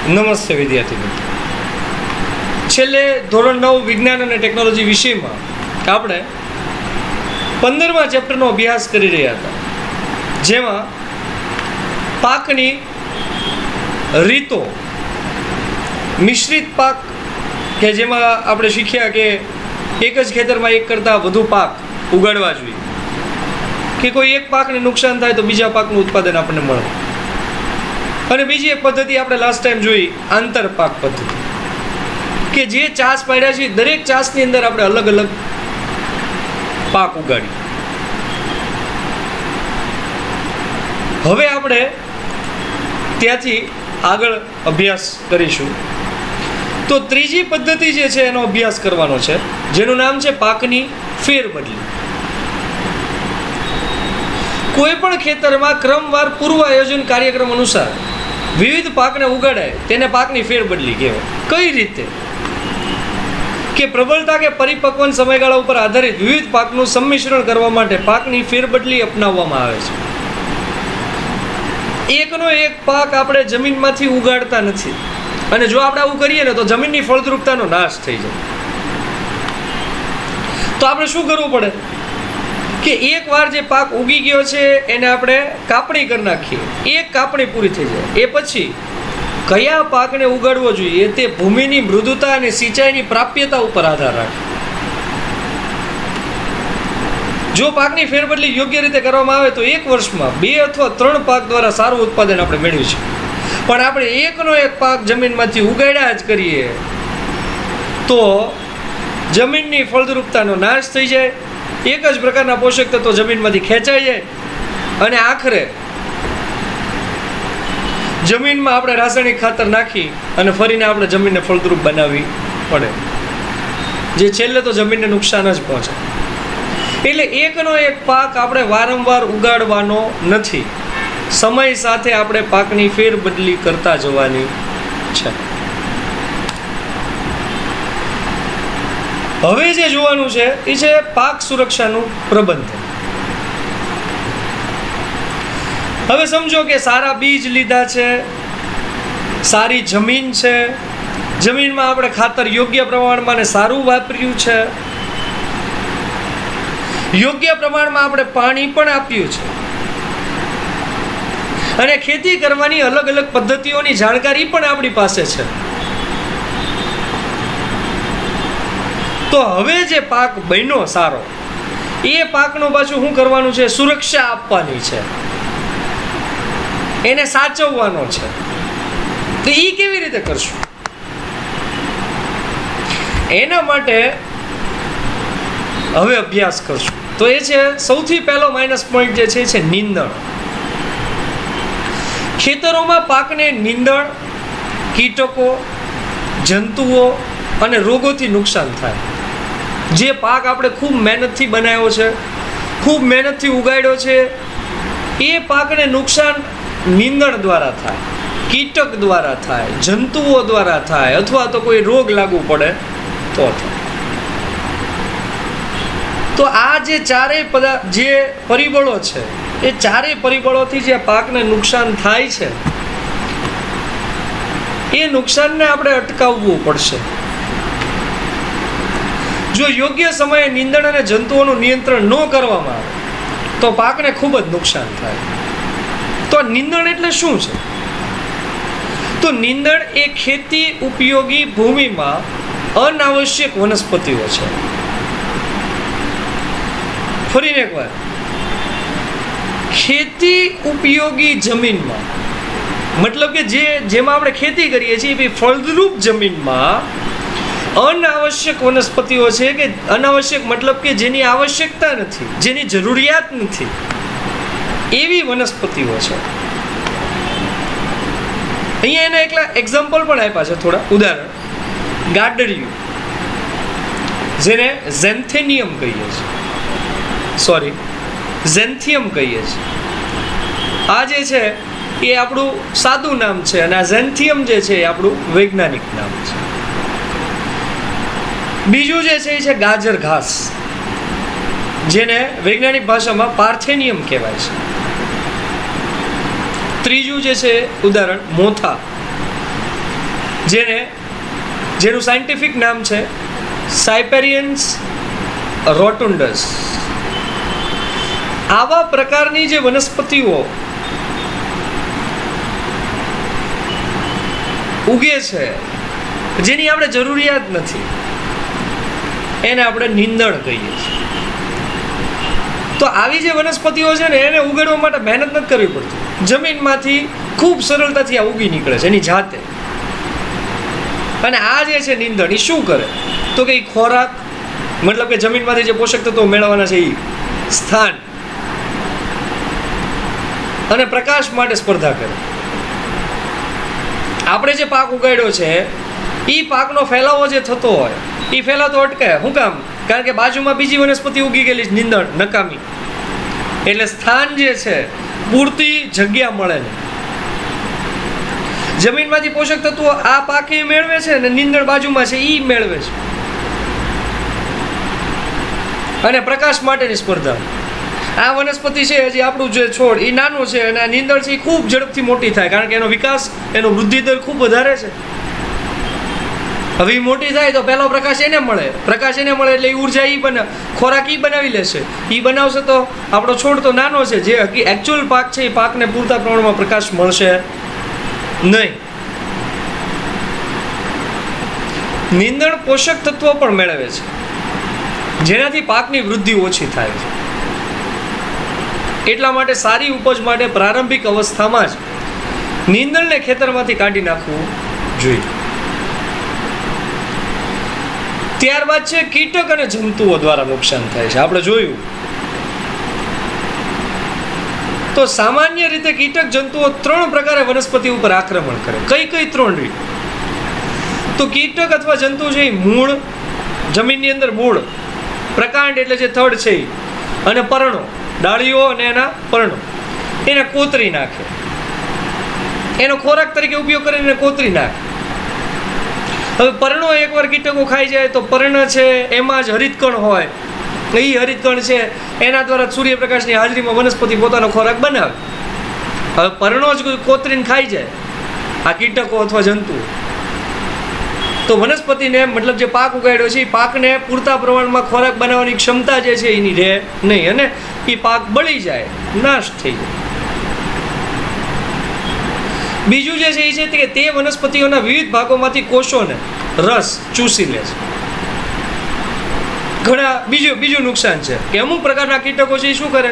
નમસ્તે વિદ્યાર્થી મિત્રો. છેલ્લે ધોરણ 9 વિજ્ઞાન અને ટેકનોલોજી વિષયમાં આપણે 15મા ચેપ્ટરનો અભ્યાસ કરી રહ્યા હતા, જેમાં પાકની રીતો, મિશ્રિત પાક કે જેમાં આપણે શીખ્યા કે એક જ ખેતરમાં એક કરતાં વધુ પાક ઉગાડવા જોઈએ, કે કોઈ એક પાકને નુકસાન થાય તો બીજા પાકનું ઉત્પાદન આપણને મળે. અને બીજી એક પદ્ધતિ આપણે લાસ્ટ ટાઈમ જોઈ, આંતરપાક પદ્ધતિ, કે જે ચાસ પાડ્યા છે દરેક ચાસની અંદર આપણે અલગ અલગ પાક ઉગાડીએ. હવે આપણે ત્યાંથી આગળ અભ્યાસ કરીશું. તો ત્રીજી પદ્ધતિ જે છે એનો અભ્યાસ કરવાનો છે, જેનું નામ છે પાકની ફેરબદલી. કોઈ પણ ખેતરમાં ક્રમવાર પૂર્વ આયોજન કાર્યક્રમ અનુસાર વિવિધ પાકને ઉગાડાય તેને પાકની ફેરબદલી કહેવાય. કઈ રીતે? કે પ્રબળતા કે પરિપક્વન સમયગાળા ઉપર આધારિત વિવિધ પાકનું સંમિશ્રણ કરવા માટે પાકની ફેરબદલી અપનાવવામાં આવે છે. એકનો એક પાક આપણે જમીનમાંથી ઉગાડતા નથી, અને જો આપણે આવું કરીએ ને તો જમીનની ફળદ્રુપતાનો નાશ થઈ જાય. તો આપણે શું કરવું પડે કે એકવાર જે પાક ઉગી ગયો છે એને આપણે કાપણી કરી નાખીએ. એક કાપણી પૂરી થઈ જાય એ પછી કયા પાકને ઉગાડવો જોઈએ તે ભૂમિની મૃદુતા અને સિંચાઈની પ્રાપ્યતા ઉપર આધાર રાખે. જો પાકની ફેરબદલી યોગ્ય રીતે કરવામાં આવે તો એક વર્ષમાં 2 અથવા 3 પાક દ્વારા સારું ઉત્પાદન આપણે મેળવીશું. પણ આપણે એકનો એક પાક જમીનમાંથી ઉગાડ્યા જ કરીએ તો જમીનની ફળદ્રુપતાનો નાશ થઈ જાય, એક જ પ્રકારના પોષક તત્વો જમીનમાંથી ખેંચાઈ જાય, અને આખરે જમીનમાં આપણે રાસાયણિક ખાતર નાખી અને ફરીને આપણે જમીનને ફળદ્રુપ બનાવવી પડે, જે છેલ્લે તો જમીનને નુકસાન જ પહોંચે. એટલે એકનો એક પાક આપણે વારંવાર ઉગાડવાનો નથી, સમય સાથે આપણે પાકની ફેરબદલી કરતા જવાની છે. હવે જે જોવાનું છે એ છે પાક સુરક્ષાનું પ્રબંધન. હવે સમજો કે સારા બીજ લીધા છે, સારી જમીન છે, જમીનમાં આપણે ખાતર યોગ્ય પ્રમાણમાં ને સારું વાપર્યું છે, યોગ્ય પ્રમાણમાં આપણે પાણી પણ આપ્યું છે, અને ખેતી કરવાની અલગ અલગ પદ્ધતિઓની જાણકારી પણ આપણી પાસે છે. તો હવે જે પાક બન્યો સારો, એ પાકનું પાછું શું કરવાનું છે? સુરક્ષા આપવાની છે, એને સાચવવાનો છે. તો એ કેવી રીતે કરશું? એના માટે હવે અભ્યાસ કરશું. તો એ છે સૌથી પહેલો માઇનસ પોઈન્ટ જે છે નીંદણ. ખેતરોમાં પાકને નીંદણ, કીટકો, જંતુઓ અને રોગોથી નુકસાન થાય. જે પાક આપણે ખૂબ મહેનતથી બનાવ્યો છે, ખૂબ મહેનતથી ઉગાડ્યો છે, એ પાકને નુકસાન નીંદણ દ્વારા થાય, કીટક દ્વારા થાય, જંતુઓ દ્વારા થાય, અથવા તો કોઈ રોગ લાગુ પડે તો થાય. તો આ જે ચારેય જે પરિબળો છે, એ ચારેય પરિબળોથી જે પાકને નુકસાન થાય છે, એ નુકસાનને આપણે અટકાવવું પડશે. જો યોગ્ય સમયે નીંદણ અને જંતુઓનું નિયંત્રણ ન કરવામાં આવે તો પાકને ખૂબ જ નુકસાન થાય. તો નીંદણ એટલે શું છે? તો નીંદણ એ ખેતી ઉપયોગી ભૂમિમાં અનાવશ્યક વનસ્પતિઓ છે. ફરીને એકવાર, ખેતી ઉપયોગી જમીનમાં, મતલબ કે જેમાં આપણે ખેતી કરીએ છીએ એ ફળદ્રુપ જમીનમાં અનાવશ્યક વનસ્પતિઓ છે, કે અનાવશ્યક મતલબ કે જેની આવશ્યકતા નથી, જેની જરૂરિયાત નથી, એવી વનસ્પતિઓ છે. અહીંયા એના એકલા એક્ઝામ્પલ પણ આપ્યા છે, થોડા ઉદાહરણ. ગાડરિયું, જેને ઝેન્થેનિયમ કહીએ છીએ, ઝેન્થિયમ કહીએ છીએ. આ જે છે એ આપણું સાદું નામ છે, અને આ ઝેન્થિયમ જે છે એ આપણું વૈજ્ઞાનિક નામ છે. બીજું જે છે એ છે ગાજર ઘાસ, જેને વૈજ્ઞાનિક ભાષામાં પાર્થેનિયમ કહેવાય છે. ત્રીજું જે છે ઉદાહરણ મોથા, જેનું સાયન્ટિફિક નામ છે સાયપેરિયન્સ રોટુન્ડસ. આવા પ્રકારની જે વનસ્પતિઓ ઉગે છે જેની આપણે જરૂરિયાત નથી એને આપણે નીંદણ કહીએ છીએ. તો આવી જે વનસ્પતિઓ છે ને એને ઉગાડવા માટે મહેનત નથી કરવી પડતી. જમીનમાંથી ખૂબ સરળતાથી આ ઉગી નીકળે છે એની જાતે. અને આ જે છે નીંદણ એ શું કરે તો કે એ ખોરાક મતલબ કે જમીનમાંથી જે પોષક તત્વો મેળવવાના છે એ સ્થાન અને પ્રકાશ માટે સ્પર્ધા કરે. આપણે જે પાક ઉગાડ્યો છે એ પાકનો ફેલાવો જે થતો હોય એ ફેલાતો અટકે. શું કામ? કારણ કે બાજુમાં બીજી વનસ્પતિ ઉગી ગયેલી છે નીંદણ નકામી, એટલે સ્થાન જે છે પૂરતી જગ્યા મળે ને. જમીનમાંથી પોષક તત્વો આ પાક મેળવે છે અને નીંદણ બાજુમાં છે એ મેળવે છે. અને પ્રકાશ માટેની સ્પર્ધા. આ વનસ્પતિ છે હજી આપણું જે છોડ એ નાનું છે અને આ નીંદણ છે એ ખૂબ ઝડપથી મોટી થાય કારણ કે એનો વિકાસ એનો વૃદ્ધિ દર ખૂબ વધારે છે. હવે એ મોટી થાય તો પહેલો પ્રકાશ એને મળે એટલે એ ઉર્જા એ ખોરાક એ બનાવી લેશે. એ બનાવશે તો આપણો છોડ તો નાનો છે, જે એકચ્યુઅલ પાક છે એ પાકને પૂરતા પ્રમાણમાં પ્રકાશ મળશે નહીં. નીંદણ પોષક તત્વો પણ મેળવે છે જેનાથી પાકની વૃદ્ધિ ઓછી થાય છે. એટલા માટે સારી ઉપજ માટે પ્રારંભિક અવસ્થામાં જ નીંદણને ખેતરમાંથી કાઢી નાખવું જોઈએ. ત્યારબાદ છે કીટક અને જંતુઓ દ્વારા નુકસાન થાય છે. આપણે જોયું તો સામાન્ય રીતે કીટક જંતુઓ 3 પ્રકારે વનસ્પતિ ઉપર આક્રમણ કરે. કઈ 3 રીત? તો કીટક અથવા જંતુ છે એ મૂળ, જમીનની અંદર મૂળ, પ્રકાંડ એટલે જે થડ છે અને પર્ણો, ડાળીઓ અને એના પર્ણો એને કોતરી નાખે. એનો ખોરાક તરીકે ઉપયોગ કરીને કોતરી નાખે. હવે પર્ણો એકવાર કીટકો ખાઈ જાય તો પર્ણ છે એમાં જ હરિતકણ હોય. એ હરિતકણ છે એના દ્વારા સૂર્યપ્રકાશની હાજરીમાં વનસ્પતિ પોતાનો ખોરાક બનાવે. હવે પર્ણો જ કોતરીને ખાઈ જાય આ કીટકો અથવા જંતુઓ તો વનસ્પતિને મતલબ જે પાક ઉગાડ્યો છે એ પાકને પૂરતા પ્રમાણમાં ખોરાક બનાવવાની ક્ષમતા જે છે એની રહે નહીં અને એ પાક બળી જાય, નાશ થઈ જાય. બીજું જે છે એ છે કે તે વનસ્પતિઓના વિવિધ ભાગોમાંથી કોષોને રસ ચૂસી લે છે. ઘણા બીજું નુકસાન છે કે અમુક પ્રકારના કીટકો છે એ શું કરે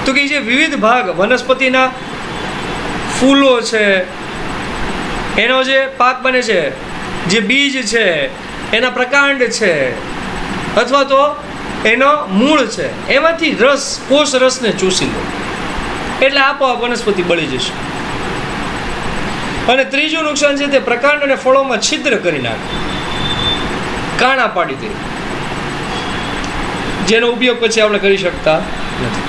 તો કે જે વિવિધ ભાગ વનસ્પતિના ફૂલો છે એનો જે પાક બને છે, જે બીજ છે, એના પ્રકાંડ છે અથવા તો એનો મૂળ છે એમાંથી કોષ રસને ચૂસી લે એટલે આપોઆપ વનસ્પતિ બળી જશે. અને ત્રીજું નુકસાન છે તે પ્રકાંડ અને ફળોમાં છિદ્ર કરી નાખે, કાણા પાડી દે, જેનો ઉપયોગ પછી આપણે કરી શકતા નથી.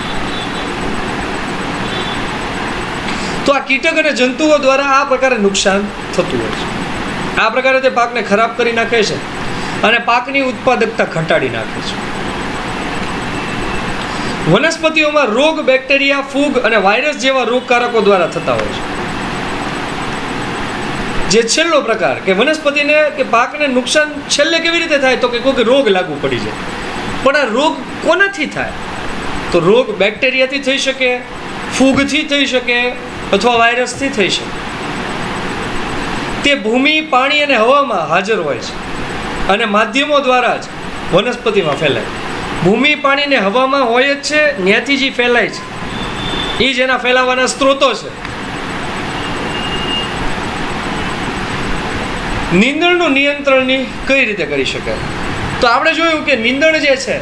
તો આ કીટક અને જંતુઓ દ્વારા આ પ્રકારે નુકસાન થતું હોય છે. આ પ્રકારે તે પાકને ખરાબ કરી નાખે છે અને પાકની ઉત્પાદકતા ઘટાડી નાખે છે. વનસ્પતિઓમાં રોગ બેક્ટેરિયા, ફૂગ અને વાયરસ જેવા રોગકારકો દ્વારા થતા હોય છે. જે છેલ્લો પ્રકાર કે વનસ્પતિને કે પાકને નુકસાન છેલ્લે કેવી રીતે થાય તો કે કોઈ રોગ લાગુ પડી જાય. પણ આ રોગ કોનાથી થાય તો રોગ બેક્ટેરિયાથી થઈ શકે, ફૂગથી થઈ શકે અથવા વાયરસથી થઈ શકે. તે ભૂમિ, પાણી અને હવામાં હાજર હોય છે અને માધ્યમો દ્વારા જ વનસ્પતિમાં ફેલાય. ભૂમિ, પાણી અને હવામાં હોય જ છે, ત્યાંથી જે ફેલાય છે એ જ એના ફેલાવાના સ્ત્રોતો છે. નીંદણનું નિયંત્રણની કઈ રીતે કરી શકાય તો આપણે જોયું કે નીંદણ જે છે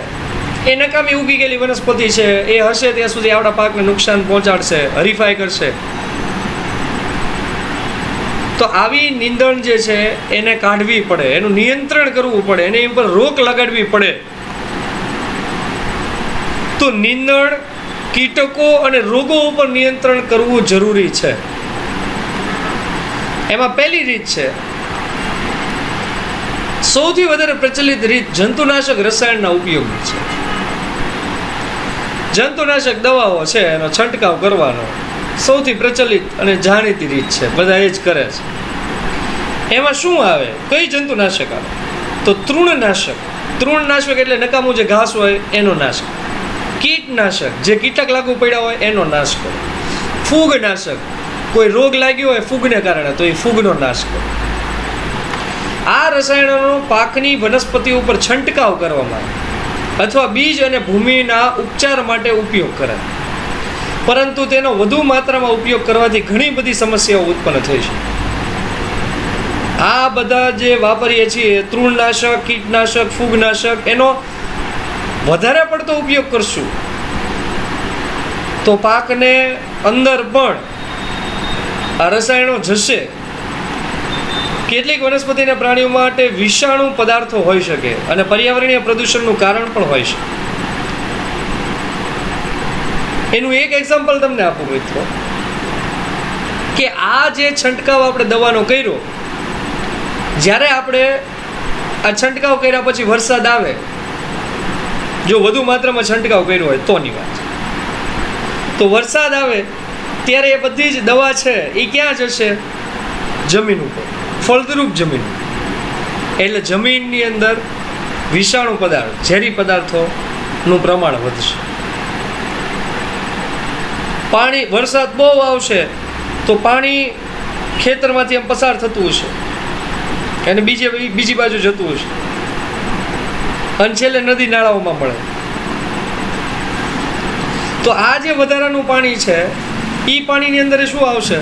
એ નકામી ઉગી ગયેલી વનસ્પતિ છે, એ હશે ત્યાં સુધી આપણા પાકને નુકસાન પહોંચાડશે, હરીફાઈ કરશે. તો આવી નીંદણ જે છે એને કાઢવી પડે, એનું નિયંત્રણ કરવું પડે, એની ઉપર રોક લગાડવી પડે. તો નીંદણ, કીટકો અને રોગો ઉપર નિયંત્રણ કરવું જરૂરી છે. એમાં પહેલી રીત છે, સૌથી વધારે પ્રચલિત રીત જંતુનાશક રસાયણના ઉપયોગની છે. જંતુનાશક દવાઓ છે એનો છંટકાવ કરવાનો સૌથી પ્રચલિત અને જાણીતી રીત છે, બધા એ જ કરે છે. એમાં શું આવે, કઈ જંતુનાશક આવે? તો તૃણનાશક. તૃણનાશક એટલે નકામું જે ઘાસ હોય એનો નાશ કરે. કીટનાશક, જે કીટક લાગુ પડ્યા હોય એનો નાશ કરે. ફૂગનાશક, કોઈ રોગ લાગ્યો હોય ફૂગને કારણે તો એ ફૂગનો નાશ કરે. આ રસાયણોનો પાકની વનસ્પતિ ઉપર છંટકાવ કરવામાં આવે અથવા બીજ અને ભૂમિના ઉપચાર માટે ઉપયોગ કરે, પરંતુ તેનો વધુ માત્રામાં ઉપયોગ કરવાથી ઘણી બધી સમસ્યાઓ ઉત્પન્ન થઈ છે. આ બધા જે વાપરીએ છીએ તૃણનાશક, કીટનાશક, ફૂગનાશક, એનો વધારે પડતો ઉપયોગ કરશું તો પાકને અંદર પણ આ રસાયણો જશે. કેટલીક વનસ્પતિ અને પ્રાણીઓ માટે વિષાણુ પદાર્થો હોઈ શકે અને પર્યાવરણીય પ્રદૂષણનું કારણ પણ હોય છે. એનું એક એક્ઝામ્પલ તમને આપું મિત્રો, કે આ જે છંટકાવ આપણે દવાનો કર્યો, જ્યારે આપણે આ છંટકાવ કર્યા પછી વરસાદ આવે, જો વધુ માત્રામાં છંટકાવ કર્યો હોય તોની વાત, તો વરસાદ આવે ત્યારે એ બધી જ દવા છે એ ક્યાં જશે? જમીન ઉપર, ફળદ્રુપ જમીન. એટલે જમીનની અંદર વિષાણુ પદાર્થ, ઝેરી પદાર્થોનું પ્રમાણ વધશે. પાણી, વરસાદ બહુ આવશે તો પાણી ખેતરમાંથી એમ પસાર થતું હશે અને બીજી બાજુ જતું હશે અને છેલ્લે નદી નાળાઓમાં મળે. તો આ જે વધારાનું પાણી છે એ પાણીની અંદર શું આવશે?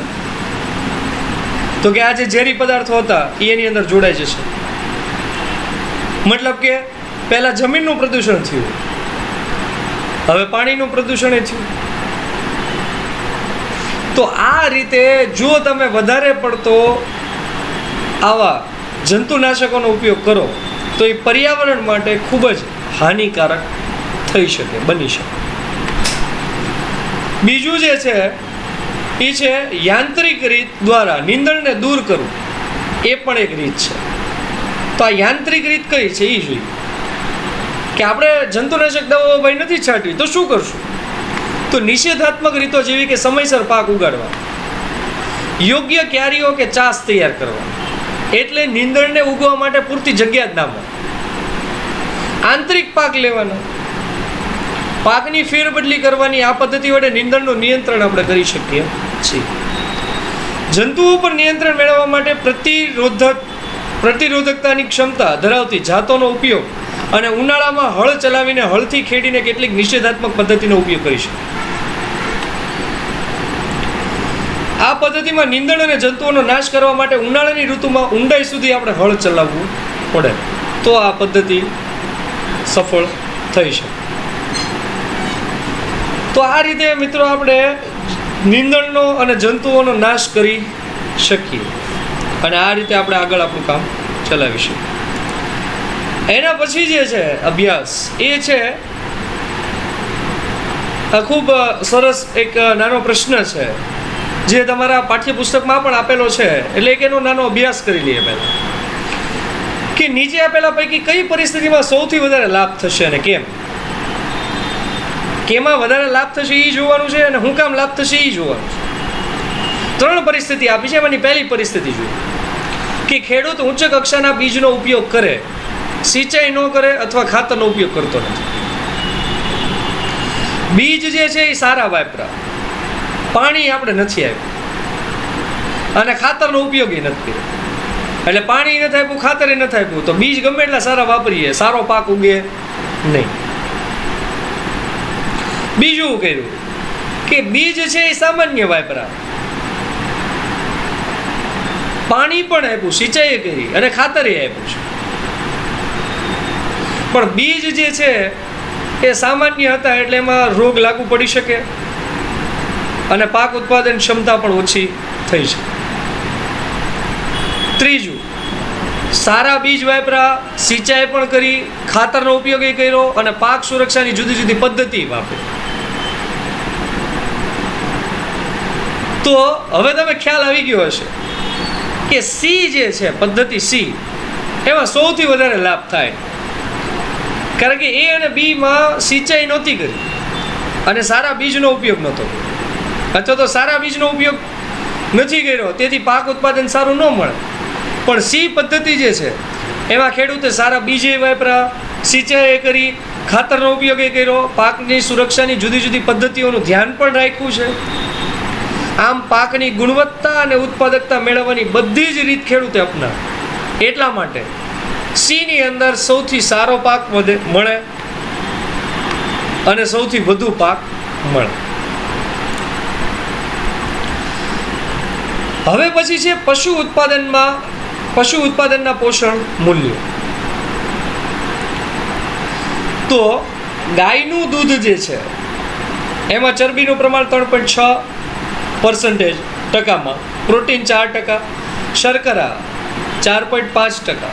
તો કે આ જે ઝેરી પદાર્થો હતા એ એની અંદર જોડાઈ જશે. મતલબ કે પહેલા જમીનનું પ્રદૂષણ થયું, હવે પાણીનું પ્રદૂષણ એ થયું. તો આ રીતે જો તમે વધારે પડતો આવા જંતુનાશકોનો ઉપયોગ કરો તો એ પર્યાવરણ માટે ખૂબ જ હાનિકારક થઈ શકે, બની શકે. બીજું જે છે એ છે યાંત્રિક રીત દ્વારા નીંદણને દૂર કરવું. એ પણ એક રીત છે. તો આ યાંત્રિક રીત કઈ છે એ જોઈએ કે આપણે જંતુનાશક દવાઓ ભાઈ નથી છાંટવી તો શું કરશું? તો નિષેધાત્મક રીતો જેવી કે સમયસર પાક ઉગાડવા, યોગ્ય ક્યારીઓ કે ચાસ તૈયાર કરવા, એટલે નીંદણને ઉગવા માટે પૂરતી જગ્યા જ ના મળે. આંતરિક પાક લેવાના, પાકની ફેરબદલી કરવાની. આ પદ્ધતિ વડે નીંદણનું નિયંત્રણ આપણે કરી શકીએ છીએ. જંતુઓ પર નિયંત્રણ મેળવવા માટે પ્રતિરોધકતાની ક્ષમતા ધરાવતી જાતોનો ઉપયોગ અને ઉનાળામાં હળ ચલાવીને હળથી ખેડીને કેટલીક નિષેધાત્મક પદ્ધતિનો ઉપયોગ કરી શકે. આ પદ્ધતિમાં નીંદણ અને જંતુઓનો નાશ કરવા માટે ઉનાળાની ઋતુમાં ઊંડાઈ સુધી આપણે હળ ચલાવવું પડે, તો આ પદ્ધતિ સફળ થઈ શકે. તો આ રીતે મિત્રો આપણે નીંદણનો અને જંતુઓનો નાશ કરી શકીએ અને આ રીતે આપણે આગળ આપણું કામ ચલાવી શકીએ. એના પછી જે છે અભ્યાસ, એ છે ખૂબ સરસ એક નાનો પ્રશ્ન છે જે તમારા પાઠ્યપુસ્તકમાં પણ આપેલો છે. એટલે એક એનો નાનો અભ્યાસ કરી લઈએ પહેલા, કે નીચે આપેલા પૈકી કઈ પરિસ્થિતિમાં સૌથી વધારે લાભ થશે અને કેમ? કેમાં વધારે લાભ થશે એ જોવાનું છે અને શું કામ લાભ થશે એ જોવાનું છે. 3 પરિસ્થિતિ આપી છે. એમાંની પહેલી પરિસ્થિતિ જોઈએ કે ખેડૂત ઉચ્ચ કક્ષાના બીજનો ઉપયોગ કરે, સિંચાઈ ન કરે અથવા ખાતરનો ઉપયોગ કરતો નથી. બીજ જે છે એ સારા વાપરા, પાણી આપણે નથી આપ્યું અને ખાતરનો ઉપયોગ નથી કર્યો. એટલે પાણી નથી આપ્યું, ખાતર નથી આપ્યું, તો બીજ ગમે એટલા સારા વાપરીએ, સારો પાક ઉગે નહીં. બીજું કર્યું કે બીજ છે એ સામાન્ય વાપરા, પાણી પણ આપ્યું, સિંચાઈ કરી અને ખાતરે આપ્યું છે, પણ બીજ જે છે એ સામાન્ય હતા એટલે એમાં રોગ લાગુ પડી શકે અને પાક ઉત્પાદન ક્ષમતા પણ ઓછી થઈ શકે. ત્રીજું, સારા બીજ વાપરા, સિંચાઈ પણ કરી, ખાતરનો ઉપયોગ કર્યો અને પાક સુરક્ષાની જુદી જુદી પદ્ધતિ વાપરી. તો હવે તમે ખ્યાલ આવી ગયો હશે કે સી જે છે પદ્ધતિ સી, એમાં સૌથી વધારે લાભ થાય. કારણ કે એ અને બીમાં સિંચાઈ નહોતી કરી અને સારા બીજનો ઉપયોગ નહોતો કર્યો, અથવા તો સારા બીજનો ઉપયોગ નથી કર્યો, તેથી પાક ઉત્પાદન સારું ન મળે. પણ સી પદ્ધતિ જે છે એમાં ખેડૂતે સારા બીજે વાપરા, સિંચાઈ કરી, ખાતરનો ઉપયોગ કર્યો, પાકની સુરક્ષાની જુદી જુદી પદ્ધતિઓનું ધ્યાન પણ રાખ્યું છે. આમ પાકની ગુણવત્તા અને ઉત્પાદકતા મેળવવાની બધી જ રીત ખેડૂતે અપનાવે. એટલા માટે સીની અંદર સૌથી સારો પાક મળે અને સૌથી વધુ પાક મળે. હવે પછી છે પશુ ઉત્પાદનના પોષણ મૂલ્યો. તો ગાયનું દૂધ જે છે એમાં ચરબીનું પ્રમાણ 3.6% ટકામાં, પ્રોટીન 4%, શર્કરા 4.5%,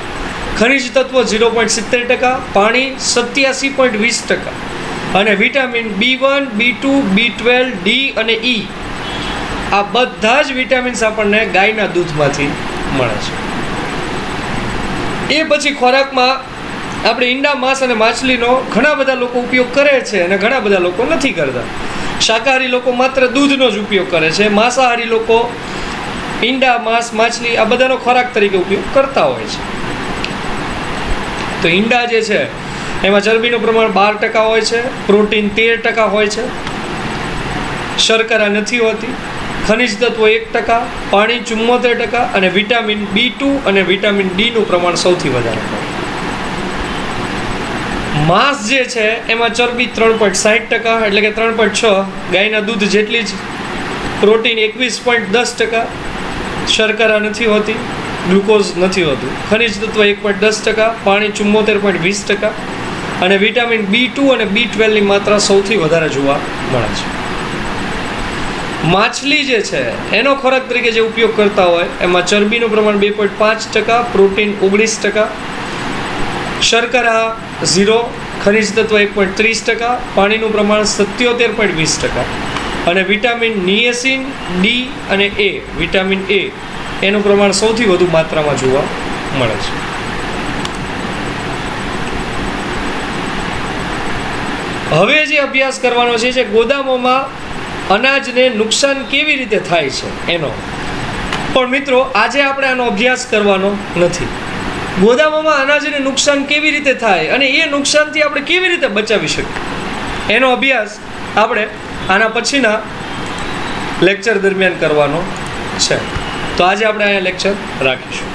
ખનિજ તત્વો 0.70%, પાણી 87.20% અને vitamin B1, B2, B12, D અને E આ બધા જ વિટામિન્સ આપણને ગાયના દૂધમાંથી મળે છે. એ પછી ખોરાકમાં આપણે ઈંડા, માંસ અને માછલીનો ઘણા બધા લોકો ઉપયોગ કરે છે અને ઘણા બધા લોકો નથી કરતા. શાકાહારી લોકો માત્ર દૂધનો જ ઉપયોગ કરે છે. માંસાહારી લોકો ઈંડા, માંસ, માછલી આ બધાનો ખોરાક તરીકે ઉપયોગ કરતા હોય છે. તો ઈંડા જે છે એમાં ચરબીનું પ્રમાણ 12% હોય છે, પ્રોટીન 13% હોય છે, શર્કરા નથી હોતી, ખનિજ તત્વો 1%, પાણી 74% અને વિટામિન B2 અને વિટામિન D નું પ્રમાણ સૌથી વધારે હોય. માંસ જે છે એમાં ચરબી 3.60%, એટલે કે 3.6 ગાયના દૂધ જેટલી જ, પ્રોટીન 21.10%, શર્કરા નથી હોતી, ગ્લુકોઝ નથી હોતું, ખનિજ તત્વ 1.10%, પાણી 74.20% અને વિટામિન B2 અને B12 ની માત્રા સૌથી વધારે જોવા મળે છે. માછલી જે છે એનો ખોરાક તરીકે જે ઉપયોગ કરતા હોય એમાં ચરબીનું પ્રમાણ 2.5%, પ્રોટીન 19%, શર્કરા 0, ખનિજ તત્વ 1.30%, પાણીનું પ્રમાણ 77.20% અને વિટામિન નિએસિન, ડી અને એ, વિટામિન એ એનું પ્રમાણ સૌથી વધુ માત્રામાં જોવા મળે છે. હવે જે અભ્યાસ કરવાનો છે ગોદામોમાં અનાજને નુકસાન કેવી રીતે થાય છે એનો. પણ મિત્રો આજે આપણે આનો અભ્યાસ કરવાનો નથી. ગોદામોમાં અનાજને નુકસાન કેવી રીતે થાય અને એ નુકસાનથી આપણે કેવી રીતે બચાવી શકીએ એનો અભ્યાસ આપણે આના પછીના લેક્ચર દરમિયાન કરવાનો છે. તો આજે આપણે અહીંયા લેક્ચર રાખીશું.